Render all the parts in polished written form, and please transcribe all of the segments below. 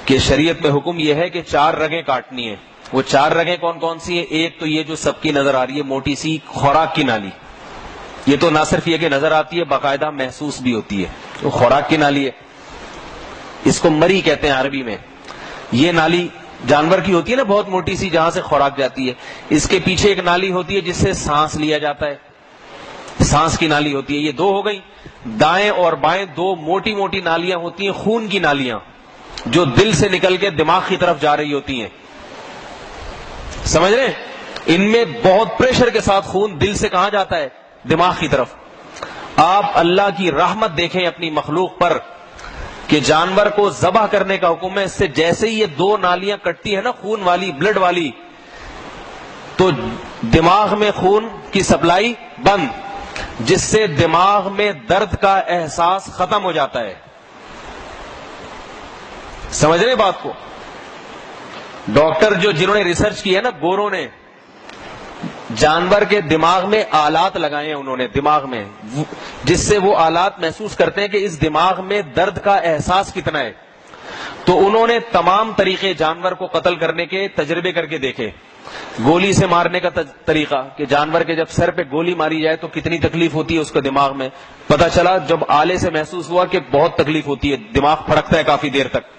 کہ شریعت میں حکم یہ ہے کہ 4 رگیں کاٹنی ہیں. وہ 4 رگیں کون کون سی ہیں؟ ایک تو یہ جو سب کی نظر آ رہی ہے موٹی سی خوراک کی نالی. یہ تو نہ صرف یہ کہ نظر آتی ہے باقاعدہ محسوس بھی ہوتی ہے. وہ خوراک کی نالی ہے, اس کو مری کہتے ہیں عربی میں. یہ نالی جانور کی ہوتی ہے نا, بہت موٹی سی, جہاں سے خوراک جاتی ہے. اس کے پیچھے ایک نالی ہوتی ہے جس سے سانس لیا جاتا ہے, سانس کی نالی ہوتی ہے. یہ 2 ہو گئی. دائیں اور بائیں 2 موٹی موٹی نالیاں ہوتی ہیں, خون کی نالیاں, جو دل سے نکل کے دماغ کی طرف جا رہی ہوتی ہیں. سمجھ رہے ہیں؟ ان میں بہت پریشر کے ساتھ خون دل سے کہاں جاتا ہے؟ دماغ کی طرف. آپ اللہ کی رحمت دیکھیں اپنی مخلوق پر کہ جانور کو ذبح کرنے کا حکم ہے. اس سے جیسے ہی یہ 2 نالیاں کٹتی ہے نا, خون والی, بلڈ والی, تو دماغ میں خون کی سپلائی بند, جس سے دماغ میں درد کا احساس ختم ہو جاتا ہے. سمجھ رہے بات کو؟ ڈاکٹر جنہوں نے ریسرچ کی ہے نا, گوروں نے جانور کے دماغ میں آلات لگائے ہیں انہوں نے دماغ میں, جس سے وہ آلات محسوس کرتے ہیں کہ اس دماغ میں درد کا احساس کتنا ہے. تو انہوں نے تمام طریقے جانور کو قتل کرنے کے تجربے کر کے دیکھے. گولی سے مارنے کا طریقہ کہ جانور کے جب سر پہ گولی ماری جائے تو کتنی تکلیف ہوتی ہے اس کے دماغ میں. پتہ چلا جب آلے سے محسوس ہوا کہ بہت تکلیف ہوتی ہے, دماغ پھڑکتا ہے کافی دیر تک.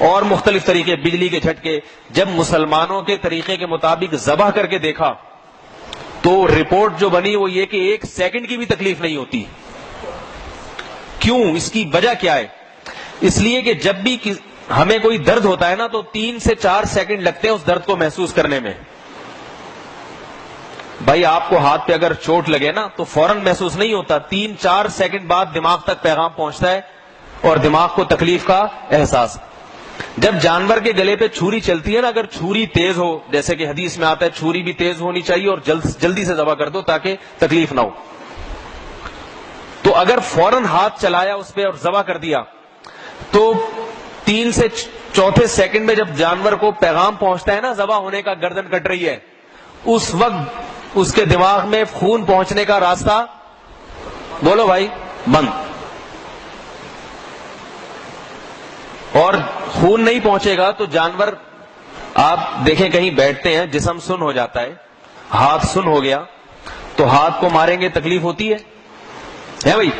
اور مختلف طریقے, بجلی کے جھٹکے. جب مسلمانوں کے طریقے کے مطابق ذبح کر کے دیکھا تو رپورٹ جو بنی وہ یہ کہ 1 سیکنڈ کی بھی تکلیف نہیں ہوتی. کیوں؟ اس کی وجہ کیا ہے؟ اس لیے کہ جب بھی ہمیں کوئی درد ہوتا ہے نا تو 3 سے 4 سیکنڈ لگتے ہیں اس درد کو محسوس کرنے میں. بھائی آپ کو ہاتھ پہ اگر چوٹ لگے نا تو فوراً محسوس نہیں ہوتا, 3-4 سیکنڈ بعد دماغ تک پیغام پہنچتا ہے اور دماغ کو تکلیف کا احساس. جب جانور کے گلے پہ چھری چلتی ہے نا, اگر چھری تیز ہو, جیسے کہ حدیث میں آتا ہے چھری بھی تیز ہونی چاہیے اور جلدی سے ذبح کر دو تاکہ تکلیف نہ ہو, تو اگر فوراً ہاتھ چلایا اس پہ اور ذبح کر دیا تو 3 سے 4 سیکنڈ میں جب جانور کو پیغام پہنچتا ہے نا ذبح ہونے کا, گردن کٹ رہی ہے, اس وقت اس کے دماغ میں خون پہنچنے کا راستہ, بولو بھائی, بند. اور خون نہیں پہنچے گا تو جانور, آپ دیکھیں کہیں بیٹھتے ہیں جسم سن ہو جاتا ہے, ہاتھ سن ہو گیا تو ہاتھ کو ماریں گے تکلیف ہوتی ہے بھائی؟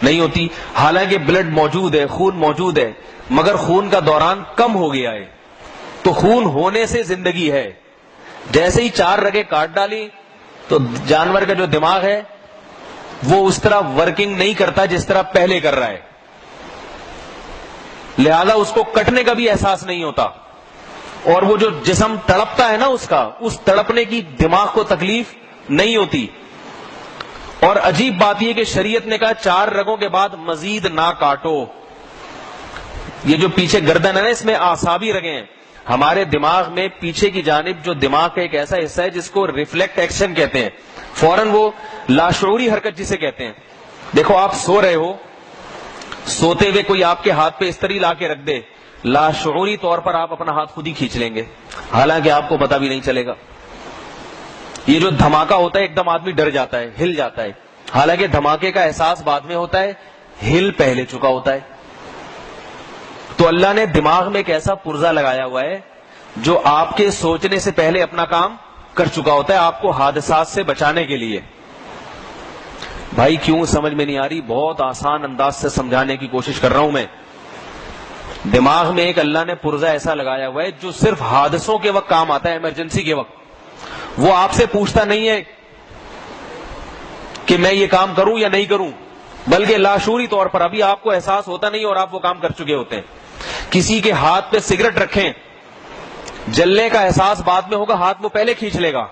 نہیں ہوتی. حالانکہ بلڈ موجود ہے, خون موجود ہے, مگر خون کا دوران کم ہو گیا ہے. تو خون ہونے سے زندگی ہے. جیسے ہی 4 رگیں کاٹ ڈالی تو جانور کا جو دماغ ہے وہ اس طرح ورکنگ نہیں کرتا جس طرح پہلے کر رہا ہے, لہذا اس کو کٹنے کا بھی احساس نہیں ہوتا. اور وہ جو جسم تڑپتا ہے نا اس تڑپنے کی دماغ کو تکلیف نہیں ہوتی. اور عجیب بات یہ کہ شریعت نے کہا 4 رگوں کے بعد مزید نہ کاٹو. یہ جو پیچھے گردن ہے نا, اس میں اعصابی رگیں ہیں. ہمارے دماغ میں پیچھے کی جانب جو دماغ کا ایک ایسا حصہ ہے جس کو ریفلیکٹ ایکشن کہتے ہیں, فوراً وہ لاشعوری حرکت جسے کہتے ہیں. دیکھو آپ سو رہے ہو, سوتے ہوئے کوئی آپ کے ہاتھ پہ اس طرح لا کے رکھ دے, لاشعوری طور پر آپ اپنا ہاتھ خود ہی کھینچ لیں گے, حالانکہ آپ کو پتہ بھی نہیں چلے گا. یہ جو دھماکہ ہوتا ہے ایک دم آدمی ڈر جاتا ہے, ہل جاتا ہے, حالانکہ دھماکے کا احساس بعد میں ہوتا ہے, ہل پہلے چکا ہوتا ہے. تو اللہ نے دماغ میں ایک ایسا پرزہ لگایا ہوا ہے جو آپ کے سوچنے سے پہلے اپنا کام کر چکا ہوتا ہے, آپ کو حادثات سے بچانے کے لیے. بھائی کیوں سمجھ میں نہیں آ رہی؟ بہت آسان انداز سے سمجھانے کی کوشش کر رہا ہوں میں. دماغ میں ایک اللہ نے پرزہ ایسا لگایا ہوا ہے جو صرف حادثوں کے وقت کام آتا ہے, ایمرجنسی کے وقت. وہ آپ سے پوچھتا نہیں ہے کہ میں یہ کام کروں یا نہیں کروں, بلکہ لاشعوری طور پر ابھی آپ کو احساس ہوتا نہیں اور آپ وہ کام کر چکے ہوتے ہیں. کسی کے ہاتھ پہ سگریٹ رکھیں, جلنے کا احساس بعد میں ہوگا, ہاتھ وہ پہلے کھینچ لے گا,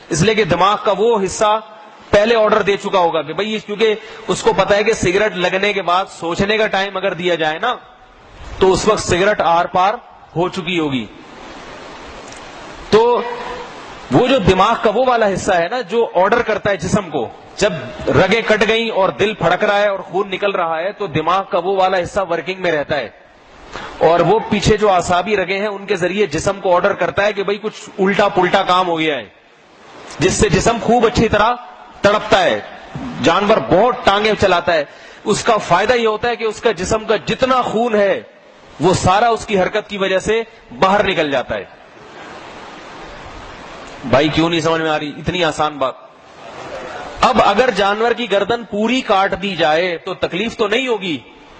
اس لیے کہ دماغ کا وہ حصہ پہلے آرڈر دے چکا ہوگا کہ بھئی, کیونکہ اس کو پتا ہے کہ سگریٹ لگنے کے بعد سوچنے کا ٹائم اگر دیا جائے نا تو اس وقت سگریٹ آر پار ہو چکی ہوگی. تو وہ جو دماغ کا وہ والا حصہ ہے نا جو آرڈر کرتا ہے جسم کو, جب رگیں کٹ گئیں اور دل پھڑک رہا ہے اور خون نکل رہا ہے تو دماغ کا وہ والا حصہ ورکنگ میں رہتا ہے, اور وہ پیچھے جو اعصابی رگیں ہیں ان کے ذریعے جسم کو آرڈر کرتا ہے کہ بھئی کچھ الٹا پلٹا کام ہو گیا ہے, جس سے جسم خوب اچھی طرح تڑپتا ہے. جانور بہت ٹانگیں چلاتا ہے, اس کا فائدہ یہ ہوتا ہے کہ اس کا جسم کا جتنا خون ہے وہ سارا اس کی حرکت کی وجہ سے باہر نکل جاتا ہے. بھائی کیوں نہیں سمجھ میں آ رہی؟ اتنی آسان بات. اب اگر جانور کی گردن پوری کاٹ دی جائے تو تکلیف تو نہیں ہوگی,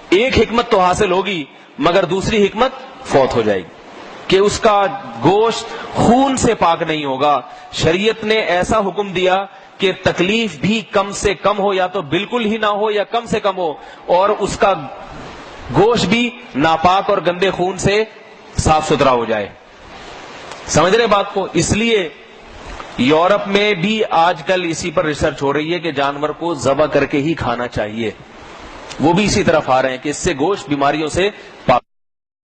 ایک حکمت تو حاصل ہوگی, مگر دوسری حکمت فوت ہو جائے گی کہ اس کا گوشت خون سے پاک نہیں ہوگا. شریعت نے ایسا حکم دیا کہ تکلیف بھی کم سے کم ہو, یا تو بالکل ہی نہ ہو یا کم سے کم ہو, اور اس کا گوشت بھی ناپاک اور گندے خون سے صاف ستھرا ہو جائے. سمجھ رہے بات کو؟ اس لیے یورپ میں بھی آج کل اسی پر ریسرچ ہو رہی ہے کہ جانور کو ذبح کر کے ہی کھانا چاہیے. وہ بھی اسی طرف آ رہے ہیں کہ اس سے گوشت بیماریوں سے پاک.